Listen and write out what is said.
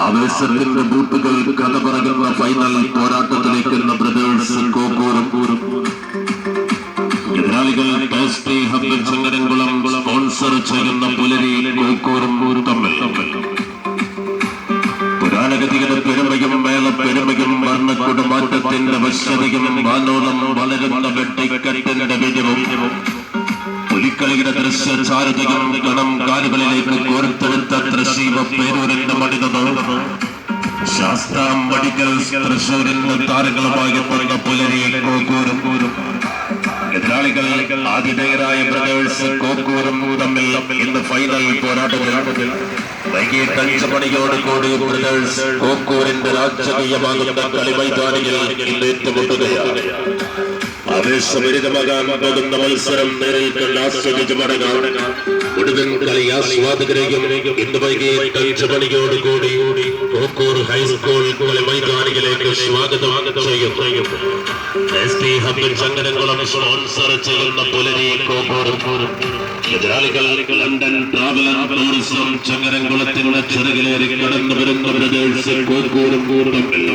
ആവേശത്തിന്റെ ബൂട്ടുകൾ കഥ പറയുന്ന ഫൈനൽ പോരാട്ടത്തിലേക്ക് ബ്രദേഴ്സ് കോക്കൂരും എതിരാളികൾ ടേസ്റ്റി ഹബ്ബ് ചങ്ങരംകുളം സ്പോൺസർ ചെയ്യുന്ന പുലരി കോക്കൂരും തമ്മിൽ പുരാണഗതിയുടെ പെരുമയും മേളപ്പെരുമയും വർണ്ണക്കുടമാറ്റത്തിന്റെ വശ്യതയും വാനോളം വളരുന്ന വെട്ടിക്കെട്ടിന്റെ വിജയവും പുലിക്കളിയുടെ ദൃശ്യചാരുതയും ഗണം കാലുകളിലേക്ക് കോർത്തെടുത്ത തൃശീവ പേരൂരിന്റെ മണിതോ ശാസ്താം മെഡിക്കൽ തൃശൂരിന്റെ താരങ്ങളുമായി പറഞ്ഞ പുലരി കോക്കൂരും എതിരാളികൾ ആതിഥേയരായ ബ്രദേഴ്സ് കോക്കൂരും തമ്മിൽ ഇന്ന് ഫൈനൽ പോരാട്ടത്തിൽ വൈകിട്ട് 5 മണിയോടുകൂടി ബ്രദേഴ്സ് കോക്കൂരിന്റെ രാജകീയമാകുന്ന കളി മൈതാനിയിൽ ഇന്ന് ഏറ്റുമുട്ടുകയാണ്. ആവേശഭരിതമാകാൻ പോകുന്ന മത്സരം നേരിൽ കണ്ട് ആസ്വദിച്ച് മടങ്ങാം. ഒടുവിൽ കളി ആസ്വാദകരെയും ഇന്ന് വൈകിട്ട് 5 മണിയോടുകൂടി കോക്കൂർ ഹൈസ്കൂൾ കളി മൈതാനിയിലേക്ക് സ്വാഗതം ചെയ്യും. ചങ്ങരംകുളം സ്പോൺസർ ചെയ്യുന്ന പുലരി കോക്കൂരും എതിരാളികൾ ലണ്ടൻ ട്രാവലർ ടൂറിസം ചങ്ങരംകുളത്തിന്റെ ചെറുകിലേറി കടന്നു വരുന്ന ബ്രദേഴ്സ് കോക്കൂരും തമ്മിൽ